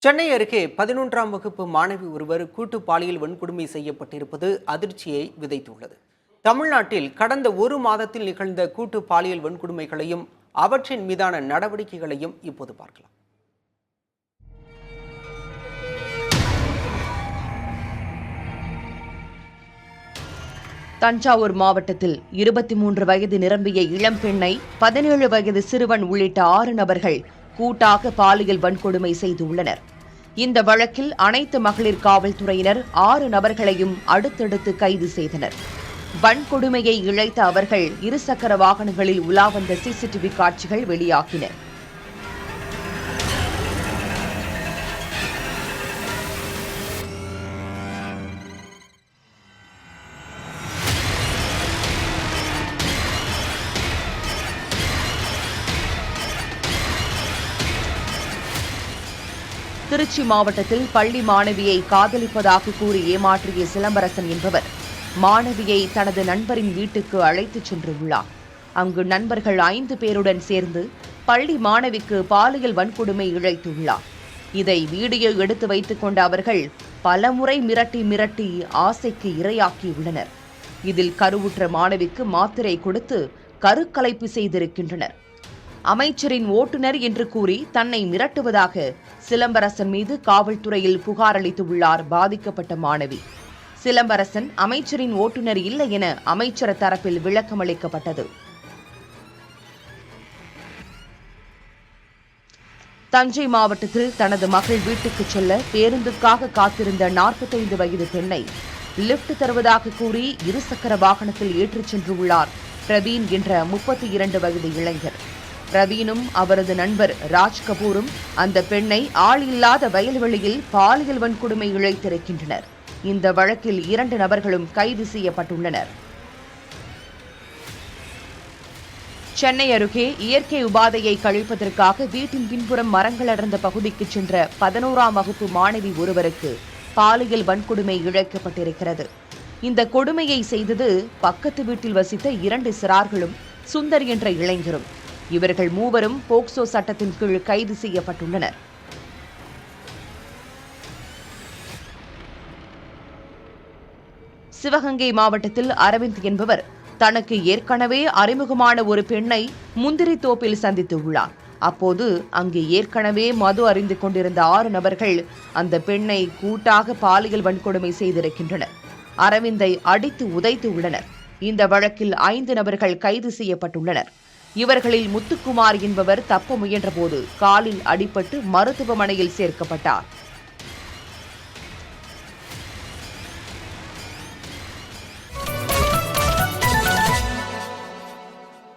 சென்னை அருகே 11ஆம் வகுப்பு மாணவி ஒருவர் கூட்டு பாலியல் வன்கொடுமை செய்யப்பட்டிருப்பது அதிர்ச்சியை விதைத்துள்ளது. தமிழ்நாட்டில் கடந்த ஒரு மாதத்தில் நிகழ்ந்த கூட்டு பாலியல் வன்கொடுமைகளையும் அவற்றின் மீதான நடவடிக்கைகளையும் இப்போது பார்க்கலாம். தஞ்சாவூர் மாவட்டத்தில் 23 வயது நிரம்பிய இளம்பெண்ணை 17 வயது சிறுவன் உள்ளிட்ட 6 நபர்கள் கூட்டாக பாலியல் வன்கொடுமை செய்துள்ளனர். இந்த வழக்கில் அனைத்து மகளிர் காவல்துறையினர் 6 நபர்களையும் அடுத்தடுத்து கைது செய்தனர். வன்கொடுமையை இழைத்த அவர்கள் இருசக்கர வாகனங்களில் உலா வந்த சிசிடிவி காட்சிகள் வெளியாகின. திருச்சி மாவட்டத்தில் பள்ளி மாணவியை காதலிப்பதாக கூறி ஏமாற்றிய சிலம்பரசன் என்பவர் மாணவியை தனது நண்பரின் வீட்டுக்கு அழைத்துச் சென்றுள்ளார். அங்கு நண்பர்கள் 5 பேருடன் சேர்ந்து பள்ளி மாணவிக்கு பாலியல் வன்கொடுமை இழைத்துள்ளார். இதை வீடியோ எடுத்து வைத்துக் கொண்ட அவர்கள் பலமுறை மிரட்டி ஆசைக்கு இரையாக்கியுள்ளனர். இதில் கருவுற்ற மாணவிக்கு மாத்திரை கொடுத்து கருக்கலைப்பு செய்திருக்கின்றனர். அமைச்சரின் ஓட்டுநர் என்று கூறி தன்னை மிரட்டுவதாக சிலம்பரசன் மீது காவல்துறையில் புகார் அளித்துள்ளார் பாதிக்கப்பட்ட மாணவி. சிலம்பரசன் அமைச்சரின் ஓட்டுநர் இல்லை என அமைச்சர் தரப்பில் விளக்கமளிக்கப்பட்டது. தஞ்சை மாவட்டத்தில் தனது மகள் வீட்டுக்கு செல்ல பேருந்துக்காக காத்திருந்த 45 வயது பெண்ணை லிப்ட் தருவதாக கூறி இருசக்கர வாகனத்தில் ஏற்றிச் சென்றுள்ளார் பிரவீன் என்ற 32 வயது இளைஞர். பிரவீனும் அவரது நண்பர் ராஜ் கபூரும் அந்த பெண்ணை ஆள் இல்லாத வயல்வெளியில் பாலியல் வன்கொடுமை இழைத்திருக்கின்றனர். இந்த வழக்கில் 2 நபர்களும் கைது செய்யப்பட்டுள்ளனர். சென்னை அருகே இயற்கை உபாதையை கழிப்பதற்காக வீட்டின் பின்புறம் மரங்கள் அடர்ந்த பகுதிக்கு சென்ற 11ஆம் வகுப்பு மாணவி ஒருவருக்கு பாலியல் வன்கொடுமை இழைக்கப்பட்டிருக்கிறது. இந்த கொடுமையை செய்தது பக்கத்து வீட்டில் வசித்த 2 சிறார்களும் சுந்தர் என்ற இளைஞரும். இவர்கள் மூவரும் போக்சோ சட்டத்தின் கீழ் கைது செய்யப்பட்டுள்ளனர். சிவகங்கை மாவட்டத்தில் அரவிந்த் என்பவர் தனக்கு ஏற்கனவே அறிமுகமான ஒரு பெண்ணை முந்திரி தோப்பில் சந்தித்துள்ளார். அப்போது அங்கு ஏற்கனவே மது அறிந்து கொண்டிருந்த 6 நபர்கள் அந்த பெண்ணை கூட்டாக பாலியல் வன்கொடுமை செய்திருக்கின்றனர். அரவிந்தை அடித்து உதைத்து உள்ளனர். இந்த வழக்கில் 5 நபர்கள் கைது செய்யப்பட்டுள்ளனர். இவர்களில் முத்துக்குமார் என்பவர் தப்ப முயன்றபோது காலில் அடிபட்டு மருத்துவமனையில் சேர்க்கப்பட்டார்.